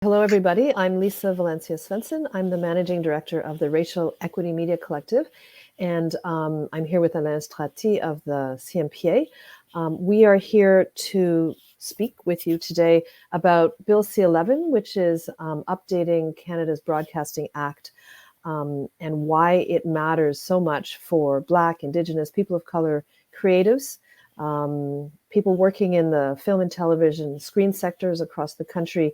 Hello, everybody. I'm Lisa Valencia Svensson. I'm the Managing Director of the Racial Equity Media Collective, and I'm here with Alain Strati of the CMPA. We are here to speak with you today about Bill C-11, which is updating Canada's Broadcasting Act, and why it matters so much for Black, Indigenous, people of color creatives, people working in the film and television screen sectors across the country,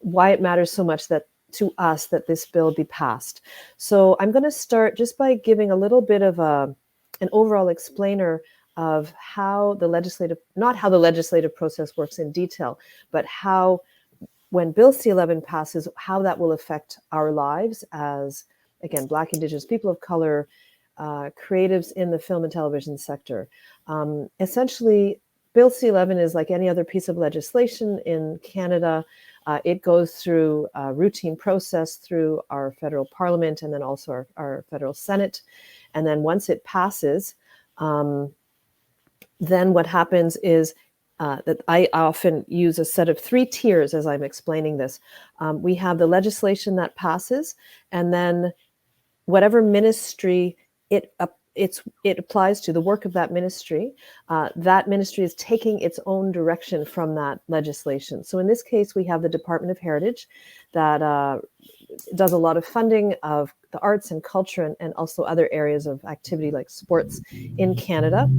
why it matters so much that to us that this bill be passed. So I'm going to start just by giving a little bit of an overall explainer of how the legislative, not how the legislative process works in detail, but how when Bill C-11 passes, how that will affect our lives as, again, Black, Indigenous, people of color, creatives in the film and television sector. Essentially, Bill C-11 is like any other piece of legislation in Canada. It goes through a routine process through our federal parliament and then also our federal Senate. And then once it passes, then what happens is that I often use a set of 3 tiers as I'm explaining this. We have the legislation that passes, and then whatever ministry it applies to, the work of that ministry is taking its own direction from that legislation. So in this case, we have the Department of Heritage that does a lot of funding of the arts and culture and also other areas of activity like sports in Canada.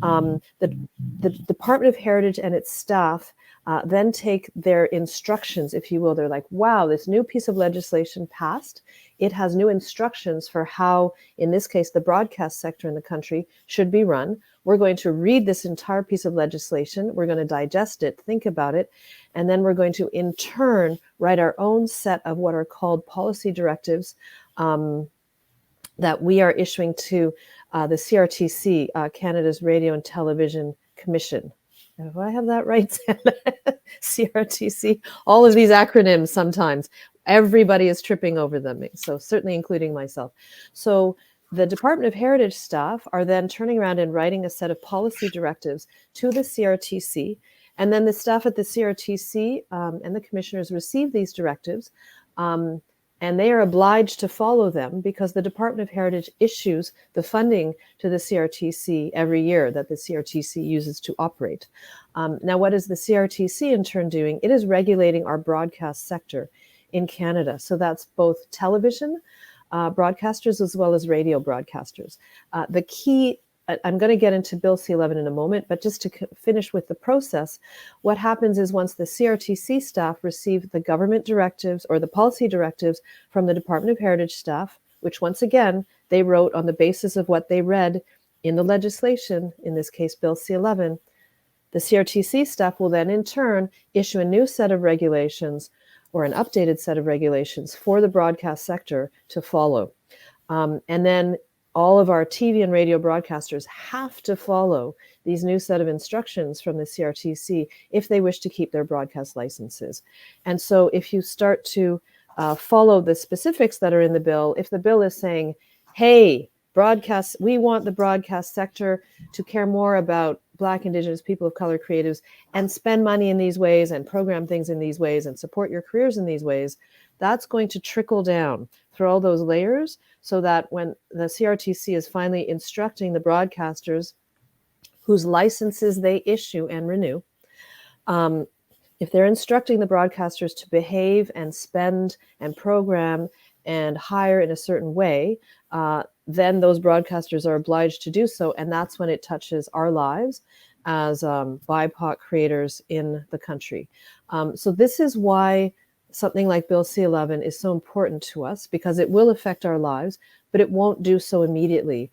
The Department of Heritage and its staff then take their instructions, if you will. They're like, wow, this new piece of legislation passed. It has new instructions for how, in this case, the broadcast sector in the country should be run. We're going to read this entire piece of legislation. We're going to digest it, think about it, and then we're going to, in turn, write our own set of what are called policy directives that we are issuing to the CRTC, Canada's Radio and Television Commission. Do I have that right? CRTC, all of these acronyms sometimes. Everybody is tripping over them, so certainly including myself. So the Department of Heritage staff are then turning around and writing a set of policy directives to the CRTC, and then the staff at the CRTC and the commissioners receive these directives, and they are obliged to follow them because the Department of Heritage issues the funding to the CRTC every year that the CRTC uses to operate. Now, what is the CRTC in turn doing? It is regulating our broadcast sector in Canada. So that's both television broadcasters as well as radio broadcasters. The key, I'm going to get into Bill C-11 in a moment, but just to finish with the process, what happens is once the CRTC staff receive the government directives or the policy directives from the Department of Heritage staff, which once again, they wrote on the basis of what they read in the legislation, in this case, Bill C-11, the CRTC staff will then in turn issue a new set of regulations or an updated set of regulations for the broadcast sector to follow. And then all of our TV and radio broadcasters have to follow these new set of instructions from the CRTC if they wish to keep their broadcast licenses. And so if you start to follow the specifics that are in the bill, if the bill is saying, hey, broadcast, we want the broadcast sector to care more about Black, Indigenous, people of color creatives and spend money in these ways and program things in these ways and support your careers in these ways, that's going to trickle down through all those layers so that when the CRTC is finally instructing the broadcasters whose licenses they issue and renew, if they're instructing the broadcasters to behave and spend and program and hire in a certain way, then those broadcasters are obliged to do so. And that's when it touches our lives as BIPOC creators in the country. So this is why something like Bill C-11 is so important to us, because it will affect our lives, but it won't do so immediately.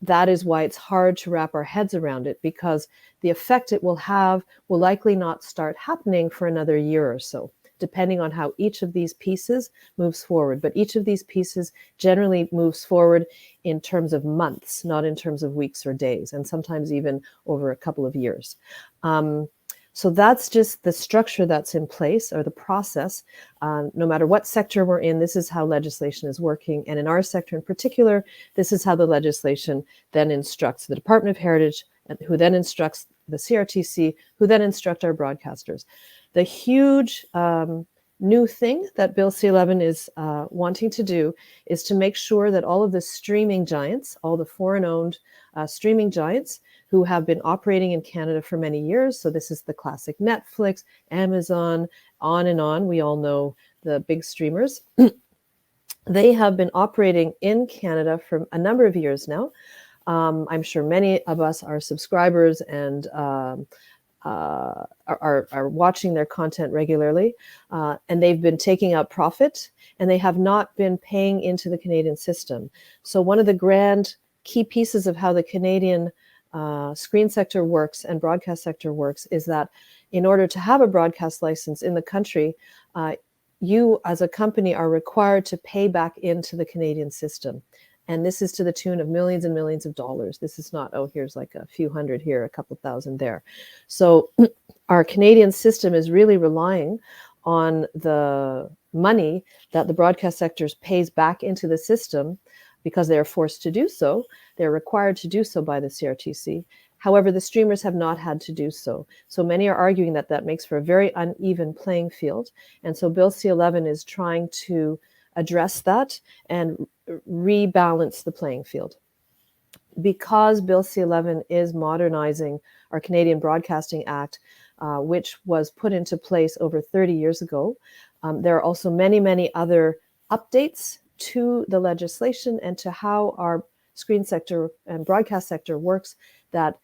That is why it's hard to wrap our heads around it, because the effect it will have will likely not start happening for another year or so, depending on how each of these pieces moves forward. But each of these pieces generally moves forward in terms of months, not in terms of weeks or days, and sometimes even over a couple of years. So that's just the structure that's in place, or the process. No matter what sector we're in, this is how legislation is working. And in our sector in particular, this is how the legislation then instructs the Department of Heritage, who then instructs the CRTC, who then instruct our broadcasters. The huge new thing that Bill C-11 is wanting to do is to make sure that all of the streaming giants, all the foreign-owned streaming giants who have been operating in Canada for many years, so this is the classic Netflix, Amazon, on and on, we all know the big streamers, they have been operating in Canada for a number of years now. I'm sure many of us are subscribers and are watching their content regularly, and they've been taking out profit, and they have not been paying into the Canadian system. So one of the grand key pieces of how the Canadian screen sector works and broadcast sector works is that in order to have a broadcast license in the country, you as a company are required to pay back into the Canadian system. And this is to the tune of millions and millions of dollars. This is not, oh, here's like a few hundred here, a couple thousand there. So our Canadian system is really relying on the money that the broadcast sector pays back into the system because they are forced to do so. They're required to do so by the CRTC. However, the streamers have not had to do so. So many are arguing that that makes for a very uneven playing field. And so Bill C-11 is trying to address that and rebalance the playing field. Because Bill C-11 is modernizing our Canadian Broadcasting Act, which was put into place over 30 years ago, there are also many, many other updates to the legislation and to how our screen sector and broadcast sector works that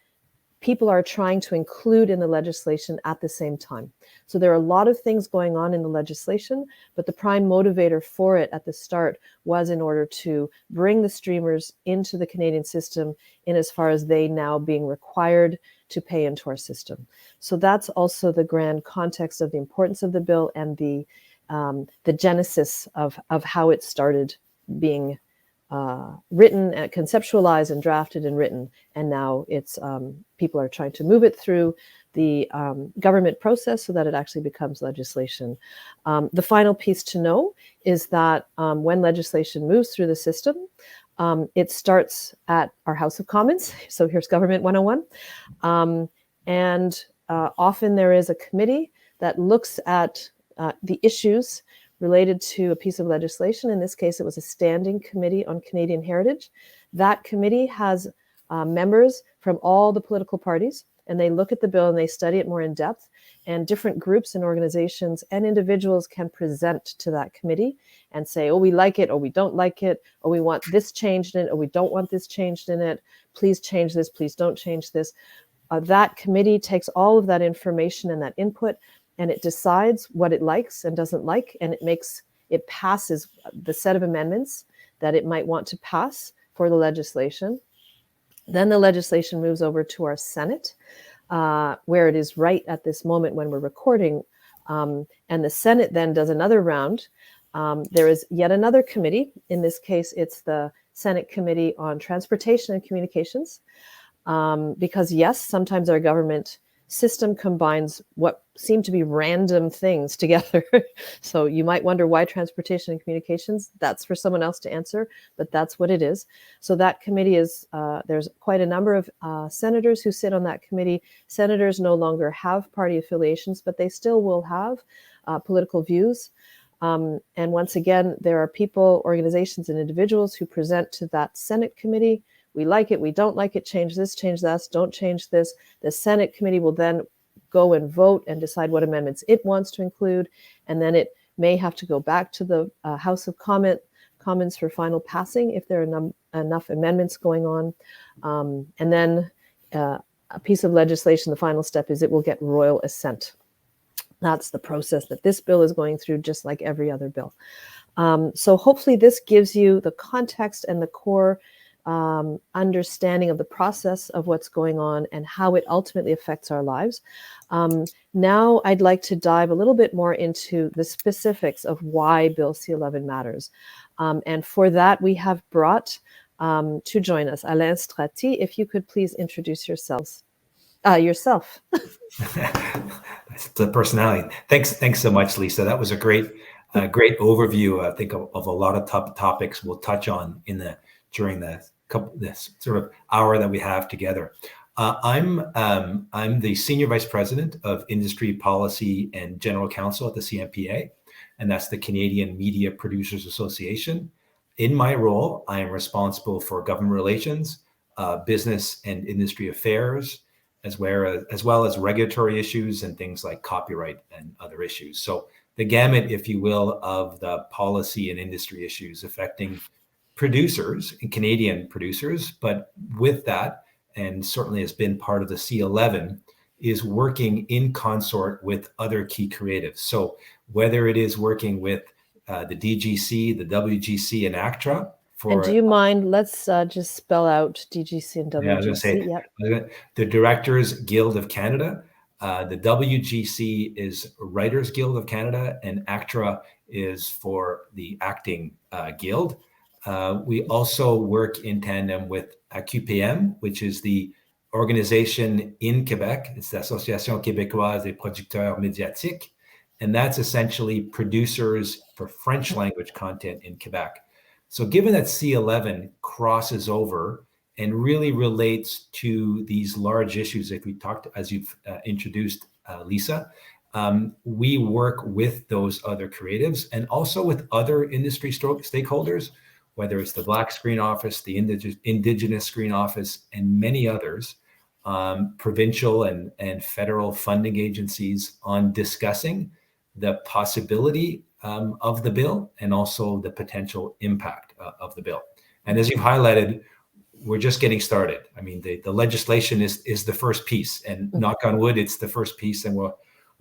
people are trying to include in the legislation at the same time. So there are a lot of things going on in the legislation, but the prime motivator for it at the start was in order to bring the streamers into the Canadian system in as far as they now being required to pay into our system. So that's also the grand context of the importance of the bill and the genesis of how it started being written, conceptualized, and drafted and written, and now it's people are trying to move it through the government process so that it actually becomes legislation. The final piece to know is that when legislation moves through the system, it starts at our House of Commons. So here's Government 101, and often there is a committee that looks at the issues related to a piece of legislation. In this case, it was a standing committee on Canadian heritage. That committee has members from all the political parties, and they look at the bill and they study it more in depth. And different groups and organizations and individuals can present to that committee and say, oh, we like it, or we don't like it, or we want this changed in it, or we don't want this changed in it. Please change this, please don't change this. That committee takes all of that information and that input, and it decides what it likes and doesn't like, and it passes the set of amendments that it might want to pass for the legislation. Then the legislation moves over to our Senate, where it is right at this moment when we're recording, and the Senate then does another round. There is yet another committee. In this case, it's the Senate Committee on Transportation and Communications, because yes, sometimes our government system combines what seem to be random things together. So you might wonder why transportation and communications. That's for someone else to answer, but that's what it is. So that committee is, there's quite a number of senators who sit on that committee. Senators no longer have party affiliations, but they still will have political views. And once again, there are people, organizations, and individuals who present to that Senate committee. We like it, we don't like it, change this, change that, don't change this. The Senate committee will then go and vote and decide what amendments it wants to include. And then it may have to go back to the House of Commons for final passing if there are enough amendments going on. And then a piece of legislation, the final step is it will get royal assent. That's the process that this bill is going through, just like every other bill. So hopefully this gives you the context and the core understanding of the process of what's going on and how it ultimately affects our lives. Now I'd like to dive a little bit more into the specifics of why Bill C-11 matters. And for that, we have brought to join us Alain Strati. If you could please introduce yourself. That's the personality. Thanks so much, Lisa. That was a great overview. I think of a lot of topics we'll touch on during this sort of hour that we have together. I'm the Senior Vice President of Industry Policy and General Counsel at the CMPA. and that's the Canadian Media Producers Association. In my role, I am responsible for government relations, business and industry affairs, as well as regulatory issues and things like copyright and other issues. So the gamut, if you will, of the policy and industry issues affecting producers and Canadian producers. But with that, and certainly has been part of the C-11, is working in consort with other key creatives. So whether it is working with the DGC, the WGC, and ACTRA for. And do you mind? Let's just spell out DGC and WGC. Yeah, I was going to say the Directors Guild of Canada. The WGC is Writers Guild of Canada, and ACTRA is for the Acting Guild. We also work in tandem with QPM, which is the organization in Quebec. It's the Association Québécoise des Producteurs Médiatiques, and that's essentially producers for French language content in Quebec. So given that C-11 crosses over and really relates to these large issues that we talked, as you've introduced, Lisa, we work with those other creatives and also with other industry stakeholders, whether it's the Black Screen Office, the Indigenous Screen Office, and many others, provincial and federal funding agencies, on discussing the possibility of the bill and also the potential impact of the bill. And as you've highlighted, we're just getting started. I mean, the legislation is the first piece, and knock on wood, it's the first piece, and we'll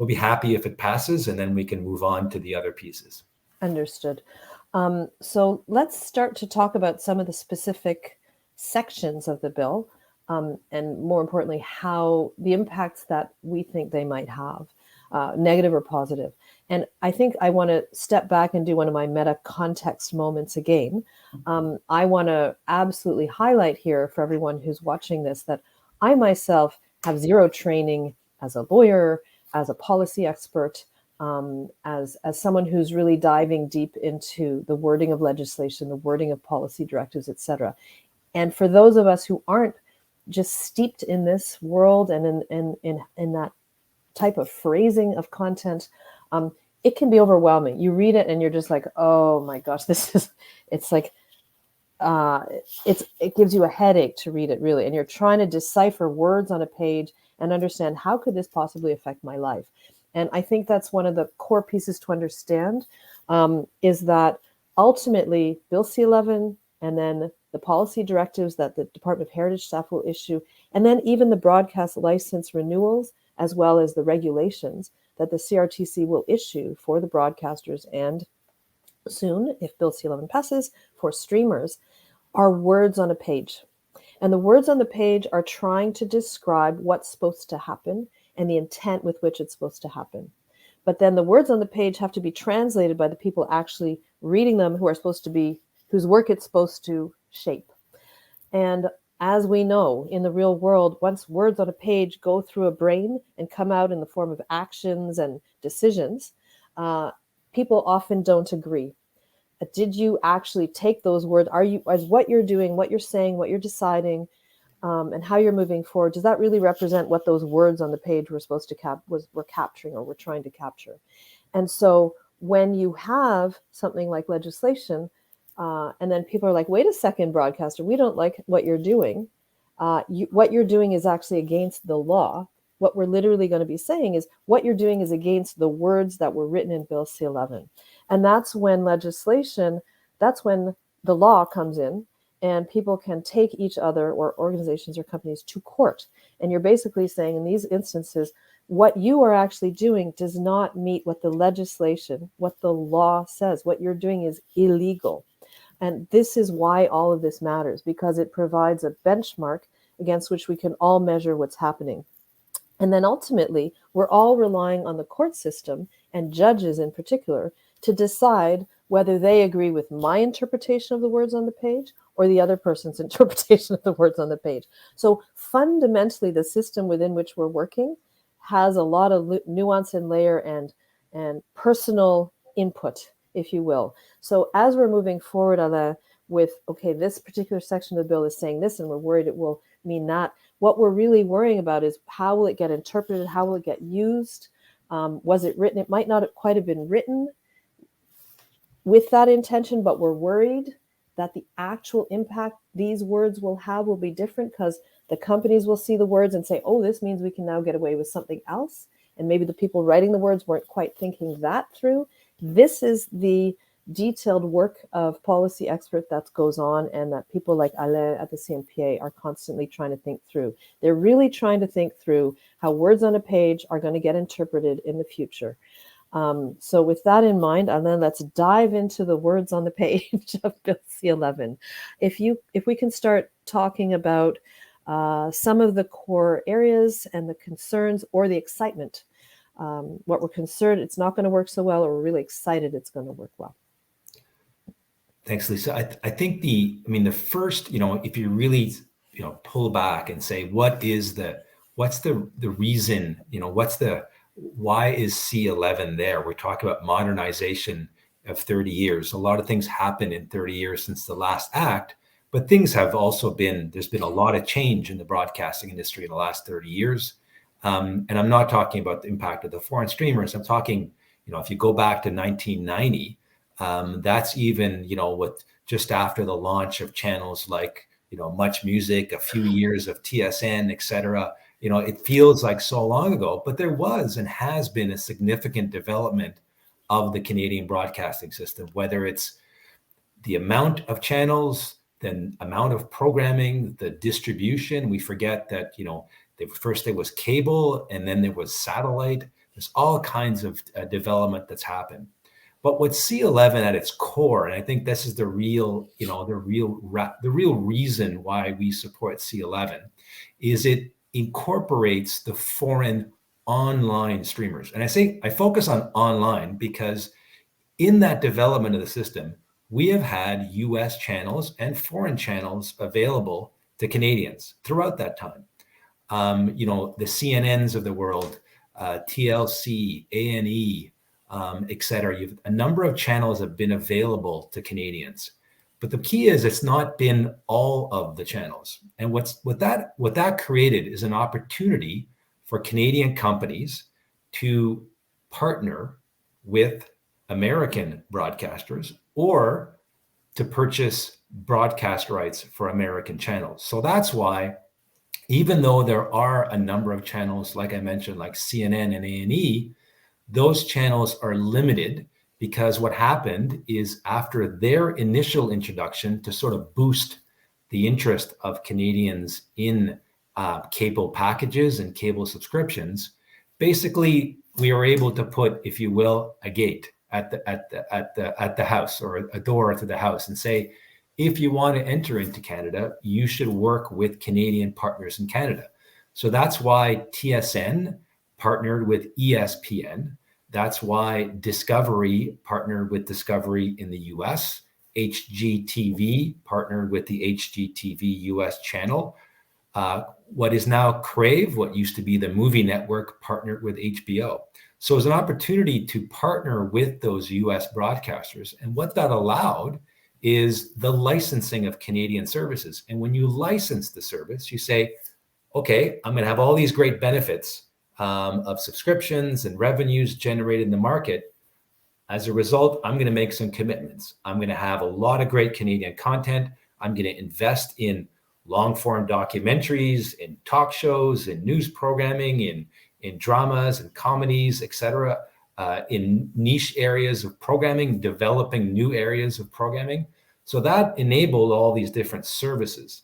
be happy if it passes, and then we can move on to the other pieces. Understood. So let's start to talk about some of the specific sections of the bill, and more importantly, how the impacts that we think they might have, negative or positive. And I think I want to step back and do one of my meta context moments again. I want to absolutely highlight here for everyone who's watching this that I myself have zero training as a lawyer, as a policy expert, as someone who's really diving deep into the wording of legislation, the wording of policy directives, et cetera. And for those of us who aren't just steeped in this world and in that type of phrasing of content, it can be overwhelming. You read it and you're just like, oh my gosh, it's like, it gives you a headache to read it, really. And you're trying to decipher words on a page and understand, how could this possibly affect my life? And I think that's one of the core pieces to understand, is that ultimately Bill C-11 and then the policy directives that the Department of Heritage staff will issue, and then even the broadcast license renewals, as well as the regulations that the CRTC will issue for the broadcasters, and soon, if Bill C-11 passes, for streamers, are words on a page. And the words on the page are trying to describe what's supposed to happen and the intent with which it's supposed to happen. But then the words on the page have to be translated by the people actually reading them, whose work it's supposed to shape. And as we know, in the real world, once words on a page go through a brain and come out in the form of actions and decisions, people often don't agree. Did you actually take those words? As what you're doing, what you're saying, what you're deciding, and how you're moving forward, does that really represent what those words on the page were supposed to were capturing or were trying to capture? And so when you have something like legislation, and then people are like, wait a second, broadcaster, we don't like what you're doing. What you're doing is actually against the law. What we're literally going to be saying is what you're doing is against the words that were written in Bill C-11. And that's when that's when the law comes in, and people can take each other, or organizations or companies, to court. And you're basically saying, in these instances, what you are actually doing does not meet what the legislation, what the law says. What you're doing is illegal. And this is why all of this matters, because it provides a benchmark against which we can all measure what's happening. And then ultimately, we're all relying on the court system, and judges in particular, to decide whether they agree with my interpretation of the words on the page or the other person's interpretation of the words on the page. So fundamentally, the system within which we're working has a lot of nuance and layer and personal input, if you will. So as we're moving forward, Alain, with, okay, this particular section of the bill is saying this, and we're worried it will mean that, what we're really worrying about is, how will it get interpreted? How will it get used? Was it written? It might not quite have been written with that intention, but we're worried that the actual impact these words will have will be different because the companies will see the words and say, oh, this means we can now get away with something else. And maybe the people writing the words weren't quite thinking that through. This is the detailed work of policy expert that goes on, and that people like Alain at the CMPA are constantly trying to think through. They're really trying to think through how words on a page are going to get interpreted in the future. So with that in mind, and then let's dive into the words on the page of Bill C-11. If we can start talking about some of the core areas and the concerns or the excitement. What we're concerned it's not going to work so well, or we're really excited it's going to work well. Thanks, Lisa. I think the first, if you really, pull back and say, what's the reason, why is C-11 there? We're talking about modernization of 30 years. A lot of things happened in 30 years since the last act, but things have also there's been a lot of change in the broadcasting industry in the last 30 years. And I'm not talking about the impact of the foreign streamers. I'm talking, if you go back to 1990, that's even, with just after the launch of channels like, Much Music, a few years of TSN, et cetera. It feels like so long ago, but there was and has been a significant development of the Canadian broadcasting system, whether it's the amount of channels, the amount of programming, the distribution. We forget that, first there was cable and then there was satellite. There's all kinds of development that's happened. But what C-11 at its core, and I think this is the real reason why we support C-11, is it incorporates the foreign online streamers. And I focus on online because in that development of the system, we have had US channels and foreign channels available to Canadians throughout that time. The CNNs of the world, TLC, A&E, et cetera. A number of channels have been available to Canadians. But the key is it's not been all of the channels. And what that created is an opportunity for Canadian companies to partner with American broadcasters or to purchase broadcast rights for American channels. So that's why, even though there are a number of channels, like I mentioned, like CNN and A&E, those channels are limited because what happened is after their initial introduction to sort of boost the interest of Canadians in cable packages and cable subscriptions, basically we were able to put, if you will, a gate at the house, or a door to the house, and say, if you want to enter into Canada, you should work with Canadian partners in Canada. So that's why TSN partnered with ESPN. That's why Discovery partnered with Discovery in the US. HGTV partnered with the HGTV US channel. What is now Crave, what used to be the Movie Network, partnered with HBO. So it was an opportunity to partner with those US broadcasters. And what that allowed is the licensing of Canadian services. And when you license the service, you say, okay, I'm going to have all these great benefits of subscriptions and revenues generated in the market. As a result, I'm going to make some commitments. I'm going to have a lot of great Canadian content. I'm going to invest in long-form documentaries, in talk shows, in news programming, in dramas and comedies, et cetera, in niche areas of programming, developing new areas of programming. So that enabled all these different services.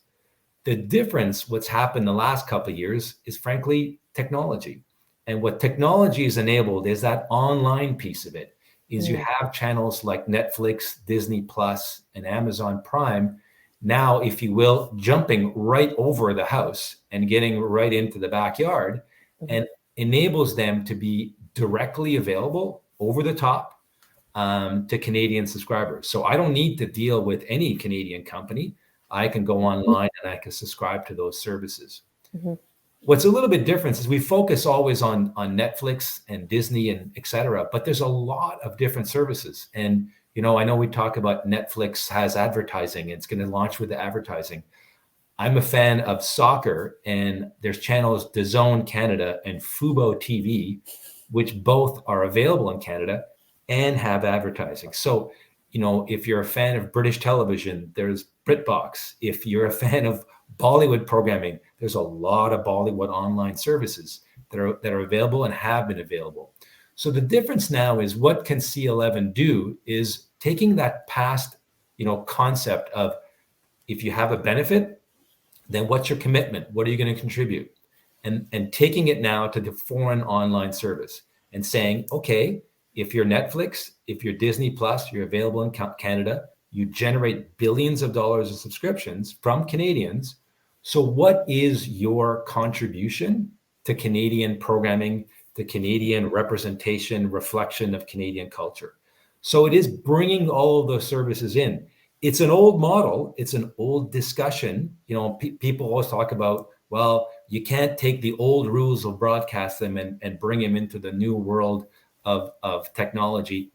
The difference, what's happened the last couple of years, is frankly technology. And what technology has enabled is that online piece of it, is you have channels like Netflix, Disney Plus, and Amazon Prime, now, if you will, jumping right over the house and getting right into the backyard, and enables them to be directly available over the top to Canadian subscribers. So I don't need to deal with any Canadian company. I can go online and I can subscribe to those services. What's a little bit different is we focus always on Netflix and Disney and et cetera, but there's a lot of different services. And, I know we talk about Netflix has advertising. It's going to launch with the advertising. I'm a fan of soccer, and there's channels DAZN Canada and Fubo TV, which both are available in Canada and have advertising. So if you're a fan of British television, there's BritBox. If you're a fan of Bollywood programming, there's a lot of Bollywood online services that are available and have been available. So the difference now is, what can C-11 do is taking that past, concept of, if you have a benefit, then what's your commitment? What are you going to contribute? And taking it now to the foreign online service and saying, okay, if you're Netflix, if you're Disney Plus, you're available in Canada, you generate billions of dollars of subscriptions from Canadians. So what is your contribution to Canadian programming, to Canadian representation, reflection of Canadian culture? So it is bringing all of those services in. It's an old model. It's an old discussion. People always talk about, well, you can't take the old rules of broadcast them and bring them into the new world of technology.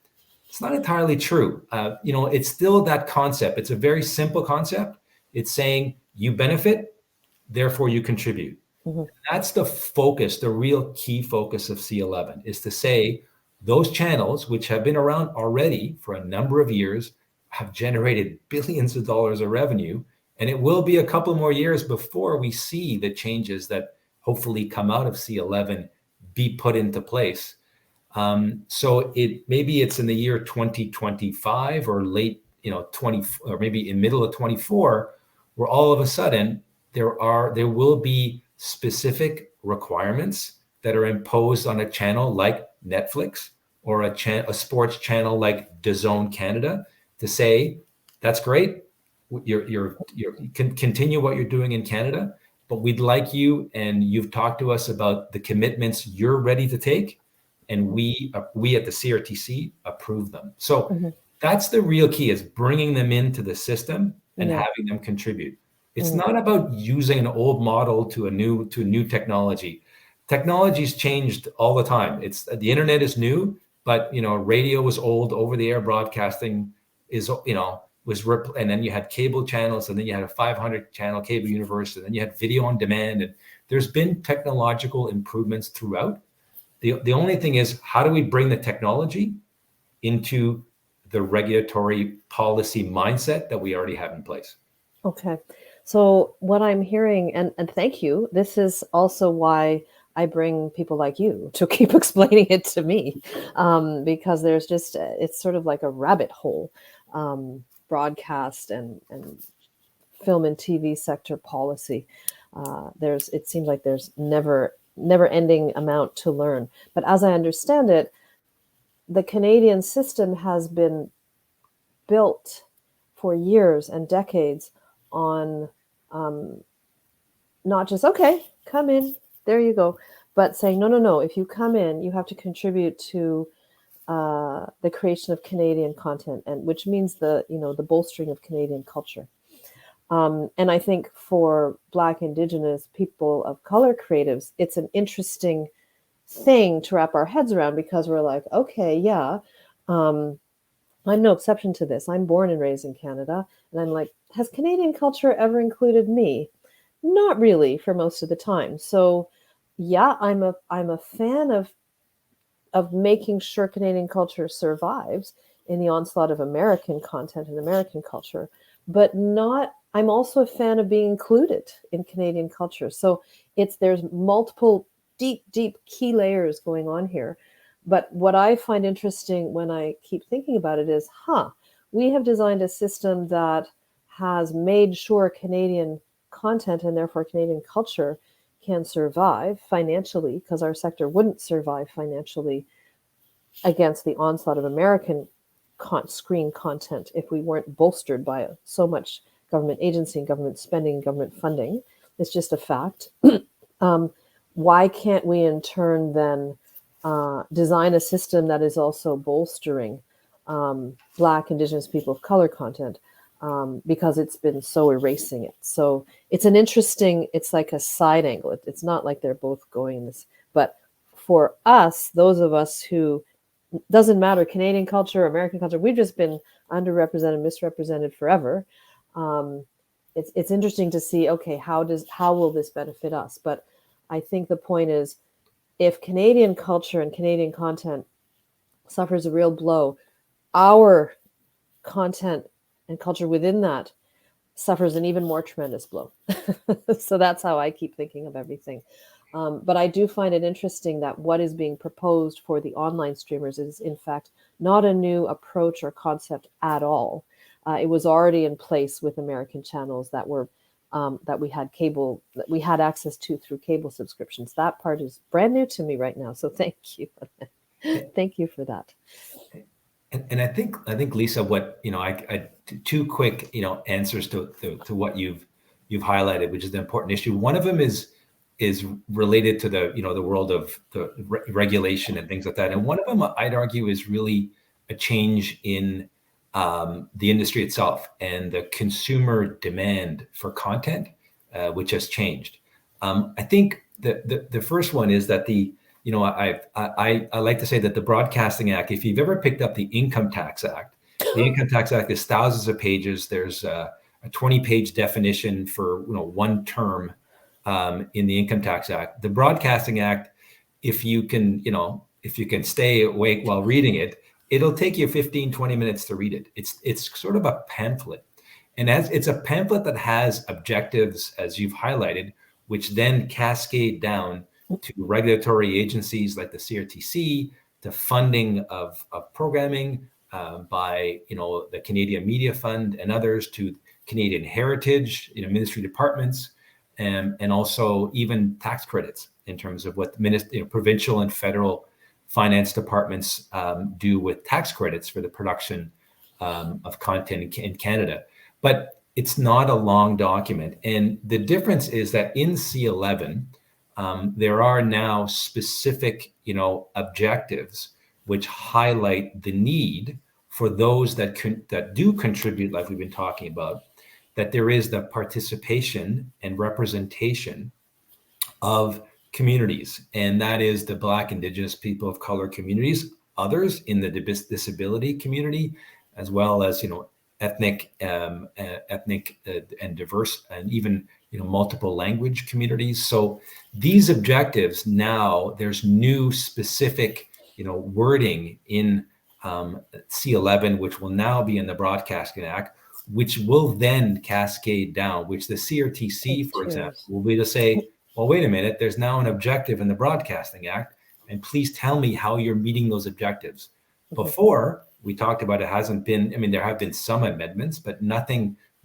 It's not entirely true. It's still that concept. It's a very simple concept. It's saying you benefit, therefore you contribute. Mm-hmm. That's the focus, the real key focus of C-11, is to say those channels, which have been around already for a number of years, have generated billions of dollars of revenue. And it will be a couple more years before we see the changes that hopefully come out of C-11 be put into place. So maybe it's in the year 2025 or late, 20, or maybe in middle of 24, where all of a sudden there will be specific requirements that are imposed on a channel like Netflix, or a sports channel like DAZN Canada, to say, that's great, you can continue what you're doing in Canada, but we'd like you, and you've talked to us about the commitments you're ready to take, and we at the CRTC approve them. So Mm-hmm. that's the real key, is bringing them into the system and having them contribute. It's not about using an old model to a new technology. Technology's changed all the time. The internet is new, but radio was old. Over the air broadcasting is and then you had cable channels, and then you had a 500 channel cable universe, and then you had video on demand, and there's been technological improvements throughout. The only thing is, how do we bring the technology into the regulatory policy mindset that we already have in place? Okay. So what I'm hearing, and thank you, this is also why I bring people like you to keep explaining it to me, because there's just, it's sort of like a rabbit hole, broadcast and film and TV sector policy. It seems like there's never ending amount to learn. But as I understand it, the Canadian system has been built for years and decades on not just, okay, come in, there you go, but saying, no, if you come in, you have to contribute to the creation of Canadian content, and which means the bolstering of Canadian culture. And I think for Black, Indigenous, people of color creatives, it's an interesting thing to wrap our heads around, because we're like, okay, yeah, I'm no exception to this. I'm born and raised in Canada. And I'm like, has Canadian culture ever included me? Not really, for most of the time. So yeah, I'm a fan of making sure Canadian culture survives in the onslaught of American content and American culture, but I'm also a fan of being included in Canadian culture. So there's multiple deep key layers going on here. But what I find interesting when I keep thinking about it is, we have designed a system that has made sure Canadian content, and therefore Canadian culture, can survive financially, because our sector wouldn't survive financially against the onslaught of American screen content if we weren't bolstered by so much government agency and government spending, government funding. It's just a fact. Why can't we in turn then design a system that is also bolstering Black, Indigenous, people of color content, because it's been so erasing it. So it's it's like a side angle. It's not like they're both going this, but for us, those of us who, doesn't matter, Canadian culture, American culture, we've just been underrepresented, misrepresented forever. It's interesting to see, okay, how will this benefit us? But I think the point is, if Canadian culture and Canadian content suffers a real blow, our content and culture within that suffers an even more tremendous blow. So that's how I keep thinking of everything. But I do find it interesting that what is being proposed for the online streamers is, in fact, not a new approach or concept at all. It was already in place with American channels that were that we had access to through cable subscriptions. That part is brand new to me right now. So thank you, thank you for that. And I think Lisa, what I two quick answers to what you've highlighted, which is the important issue. One of them is related to the the world of the regulation and things like that, and one of them I'd argue is really a change in the industry itself and the consumer demand for content, which has changed. I think the first one is that I like to say that the Broadcasting Act, if you've ever picked up the Income Tax Act, the Income Tax Act is thousands of pages. There's a 20-page definition for one term in the Income Tax Act. The Broadcasting Act, if you can stay awake while reading it, it'll take you 15-20 minutes to read it. It's sort of a pamphlet, and as it's a pamphlet that has objectives, as you've highlighted, which then cascade down to regulatory agencies like the CRTC, to funding of programming by the Canadian Media Fund and others, to Canadian Heritage, ministry departments, and also even tax credits in terms of what provincial and federal finance departments do with tax credits for the production of content in Canada. But it's not a long document, and the difference is that in C-11. There are now specific, objectives which highlight the need for those that do contribute, like we've been talking about, that there is the participation and representation of communities, and that is the Black, Indigenous, people of color communities, others in the disability community, as well as ethnic and diverse, and even multiple language communities. So these objectives, now there's new specific wording in C-11, which will now be in the Broadcasting Act, which will then cascade down, which the CRTC, for example, will be to say, well, wait a minute, there's now an objective in the Broadcasting Act, and please tell me how you're meeting those objectives. Before, we talked about, it hasn't been, there have been some amendments, but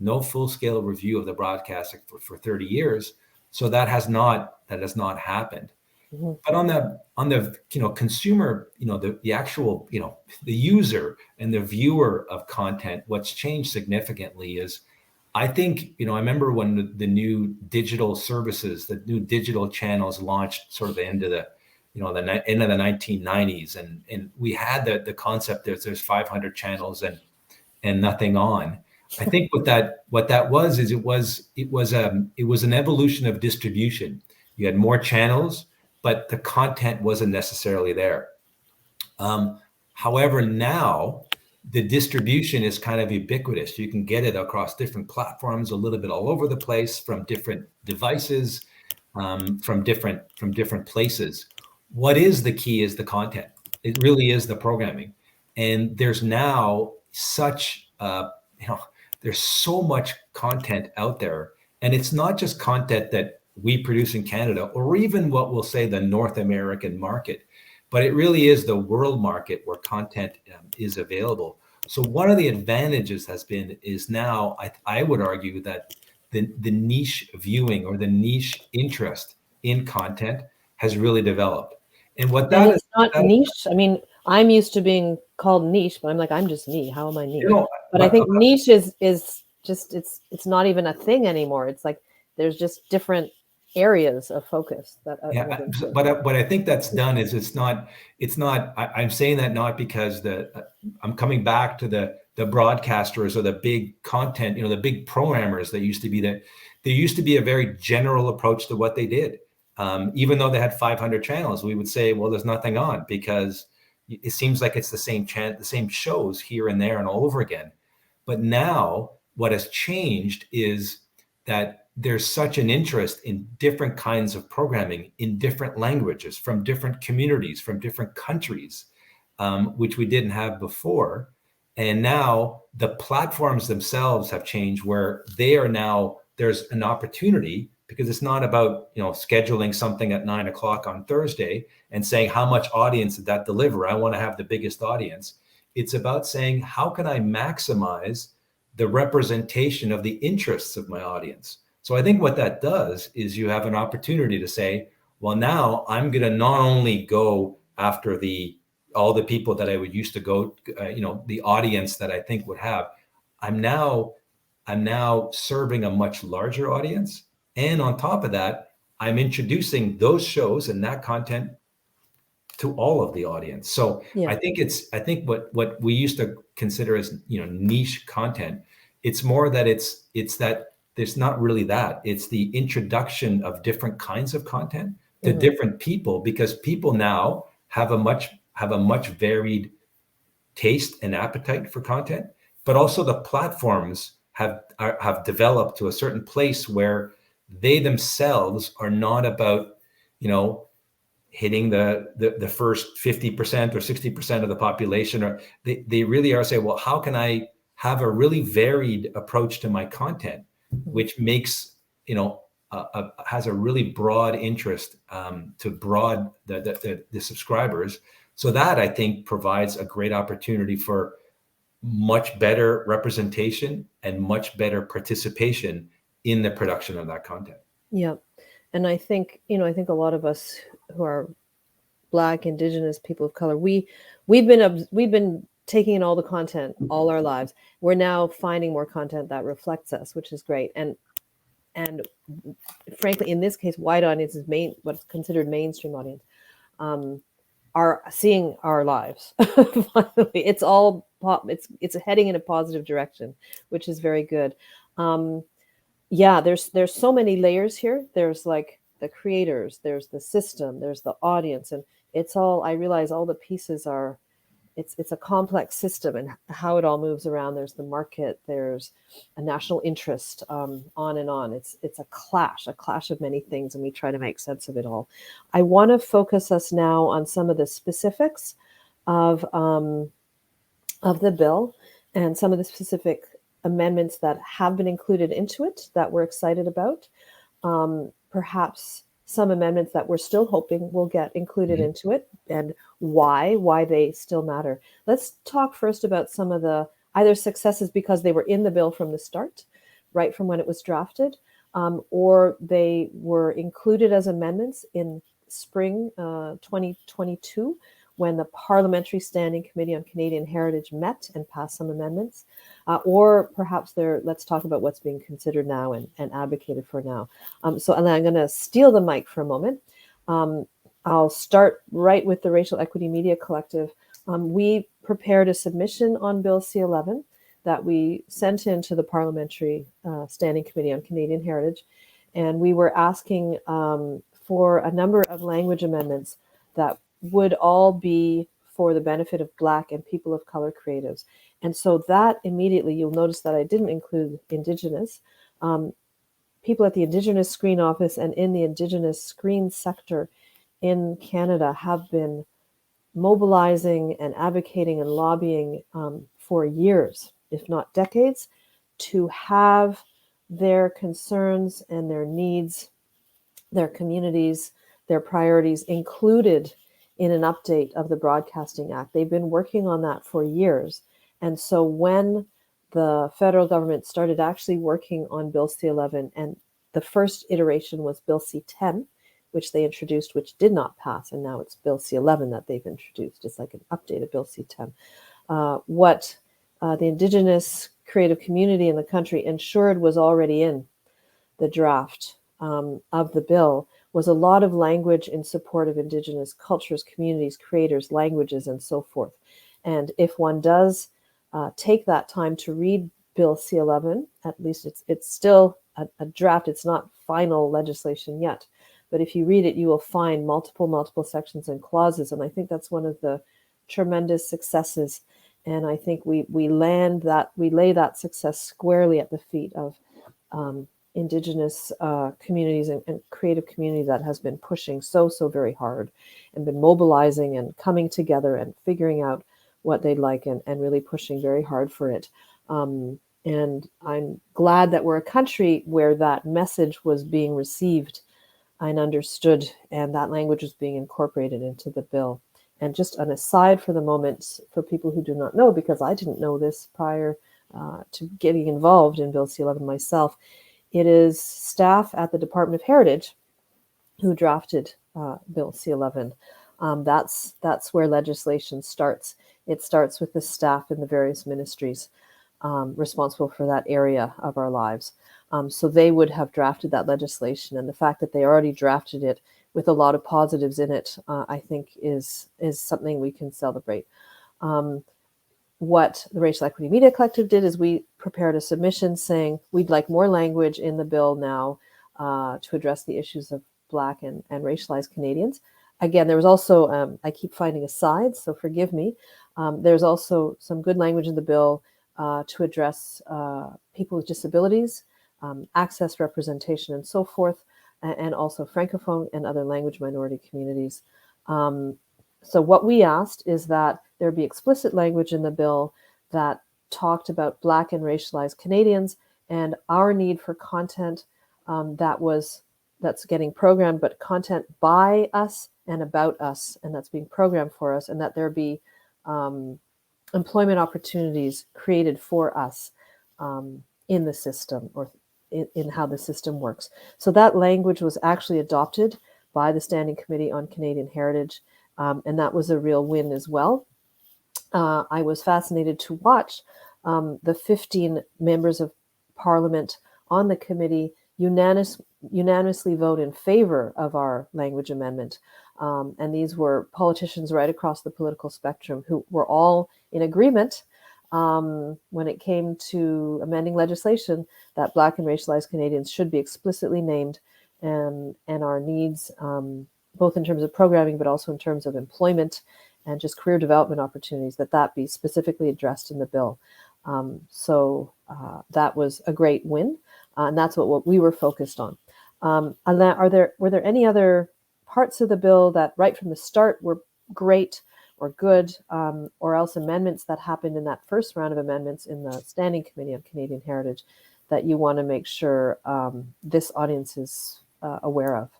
no full-scale review of the Broadcasting for 30 years. So that has not happened. Mm-hmm. But on the consumer, the actual, the user and the viewer of content, what's changed significantly is, I think, I remember when the new digital services, the new digital channels launched sort of the end of the end of the 1990s, and we had the concept that there's 500 channels and nothing on. I think what that was is it was an evolution of distribution. You had more channels, but the content wasn't necessarily there. However, now the distribution is kind of ubiquitous. You can get it across different platforms, a little bit all over the place, from different devices, from different places. What is the key is the content. It really is the programming. And there's now such, there's so much content out there. And it's not just content that we produce in Canada, or even what we'll say the North American market, but it really is the world market where content is available. So one of the advantages is now, I would argue that the niche viewing or the niche interest in content has really developed. And what that is not niche. I'm used to being called niche, but I'm like, I'm just me. How am I niche? But I think niche is just, it's not even a thing anymore. It's like, there's just different areas of focus that but what I think that's done is it's not I'm saying that not because I'm coming back to the broadcasters or the big content, the big programmers that used to be that. There used to be a very general approach to what they did. Even though they had 500 channels, we would say, well, there's nothing on, because it seems like it's the same shows here and there and all over again. But now what has changed is that there's such an interest in different kinds of programming in different languages, from different communities, from different countries, which we didn't have before. And now the platforms themselves have changed, where there's an opportunity, because it's not about, scheduling something at 9 o'clock on Thursday and saying, how much audience did that deliver? I want to have the biggest audience. It's about saying, how can I maximize the representation of the interests of my audience? So I think what that does is you have an opportunity to say, well, now I'm going to not only go after all the people that I would used to go, the audience that I think would have. I'm now serving a much larger audience. And on top of that, I'm introducing those shows and that content to all of the audience. So Yeah. I think what we used to consider as, niche content, it's more that it's that there's not really that. It's the introduction of different kinds of content to different people, because people now have a much varied taste and appetite for content, but also the platforms have developed to a certain place where they themselves are not about, hitting the first 50% or 60% of the population, or they really are saying, well, how can I have a really varied approach to my content, which makes, has a really broad interest to broad the subscribers. So that, I think, provides a great opportunity for much better representation and much better participation in the production of that content. Yeah. And I think a lot of us who are Black, Indigenous, people of color, we've been taking in all the content all our lives. We're now finding more content that reflects us, which is great. And frankly, in this case, white audiences, what's considered mainstream audience, are seeing our lives. Finally, it's all it's heading in a positive direction, which is very good. Yeah, there's so many layers here. There's like the creators, there's the system, there's the audience, and it's all, I realize all the pieces are, it's a complex system, and how it all moves around. There's the market, there's a national interest, on and on. It's a clash of many things, and we try to make sense of it all. I want to focus us now on some of the specifics of the bill, and some of the specific amendments that have been included into it that we're excited about. Perhaps some amendments that we're still hoping will get included into it, and why they still matter. Let's talk first about some of the either successes because they were in the bill from the start, right from when it was drafted, or they were included as amendments in spring 2022 when the Parliamentary Standing Committee on Canadian Heritage met and passed some amendments, or perhaps let's talk about what's being considered now and advocated for now. So and I'm going to steal the mic for a moment. I'll start right with the Racial Equity Media Collective. We prepared a submission on Bill C-11 that we sent into the Parliamentary Standing Committee on Canadian Heritage, and we were asking for a number of language amendments that would all be for the benefit of Black and people of color creatives. And so that immediately, you'll notice that I didn't include Indigenous. People at the Indigenous Screen Office and in the Indigenous screen sector in Canada have been mobilizing and advocating and lobbying for years, if not decades, to have their concerns and their needs, their communities, their priorities included in an update of the Broadcasting Act. They've been working on that for years. And so when the federal government started actually working on Bill C-11, and the first iteration was Bill C-10, which they introduced, which did not pass, and now it's Bill C-11 that they've introduced. It's like an update of Bill C-10. What the Indigenous creative community in the country ensured was already in the draft of the bill was a lot of language in support of Indigenous cultures, communities, creators, languages, and so forth. And if one does take that time to read Bill C-11, at least it's still a draft, it's not final legislation yet. But if you read it, you will find multiple sections and clauses. And I think that's one of the tremendous successes. And I think we lay that success squarely at the feet of Indigenous communities and creative community that has been pushing so very hard and been mobilizing and coming together and figuring out what they'd like, and really pushing very hard for it. And I'm glad that we're a country where that message was being received and understood, and that language was being incorporated into the bill. And just an aside for the moment, for people who do not know, because I didn't know this prior to getting involved in Bill C-11 myself, it is staff at the Department of Heritage who drafted Bill C-11. That's where legislation starts. It starts with the staff in the various ministries responsible for that area of our lives. So they would have drafted that legislation, and the fact that they already drafted it with a lot of positives in it, I think is something we can celebrate. What the Racial Equity Media Collective did is we prepared a submission saying we'd like more language in the bill now to address the issues of Black and racialized Canadians. Again, there was also, I keep finding asides, so forgive me. There's also some good language in the bill to address people with disabilities, access, representation, and so forth, and also Francophone and other language minority communities. So what we asked is that there be explicit language in the bill that talked about Black and racialized Canadians and our need for content that's getting programmed, but content by us and about us, and that's being programmed for us, and that there be employment opportunities created for us in the system, or in how the system works. So that language was actually adopted by the Standing Committee on Canadian Heritage, and that was a real win as well. I was fascinated to watch the 15 members of Parliament on the committee unanimously vote in favor of our language amendment. And these were politicians right across the political spectrum who were all in agreement when it came to amending legislation that Black and racialized Canadians should be explicitly named, and our needs, both in terms of programming, but also in terms of employment and just career development opportunities, that be specifically addressed in the bill. So that was a great win, and that's what we were focused on. Alain, were there any other parts of the bill that right from the start were great or good, or else amendments that happened in that first round of amendments in the Standing Committee on Canadian Heritage that you want to make sure this audience is aware of?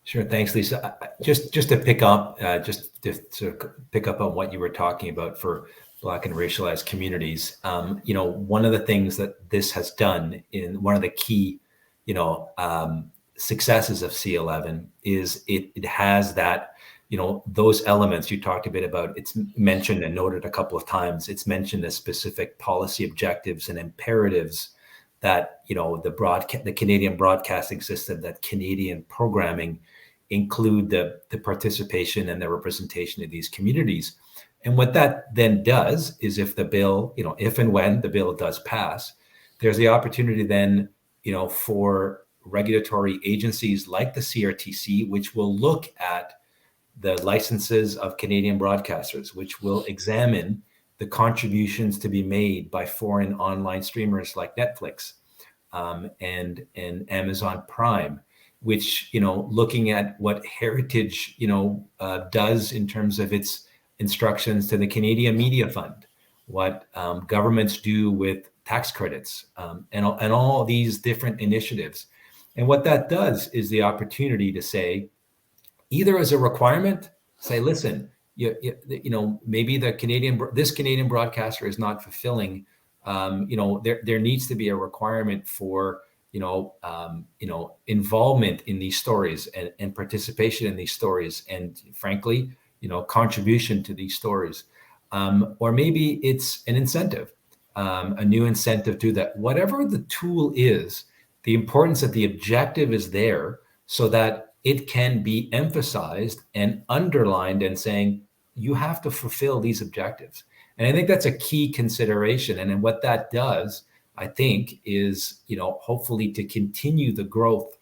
Sure, thanks, Lisa. Just to pick up, just to sort of pick up on what you were talking about for Black and racialized communities. One of the things that this has done, in one of the key, successes of C-11 is it has that, those elements you talked a bit about. It's mentioned and noted a couple of times. It's mentioned as specific policy objectives and imperatives that, the Canadian broadcasting system, that Canadian programming include the participation and the representation of these communities. And what that then does is, if the bill, if and when the bill does pass, there's the opportunity then, for regulatory agencies like the CRTC, which will look at the licenses of Canadian broadcasters, which will examine the contributions to be made by foreign online streamers like Netflix and Amazon Prime, which, looking at what Heritage, does in terms of its instructions to the Canadian Media Fund, what governments do with tax credits, and all these different initiatives. And what that does is the opportunity to say, either as a requirement, say, listen, maybe this Canadian broadcaster is not fulfilling. There needs to be a requirement for involvement in these stories and participation in these stories, and frankly, contribution to these stories, or maybe it's an incentive, a new incentive to that. Whatever the tool is, the importance that the objective is there so that it can be emphasized and underlined and saying, you have to fulfill these objectives. And I think that's a key consideration. And then what that does, I think, is, hopefully to continue the growth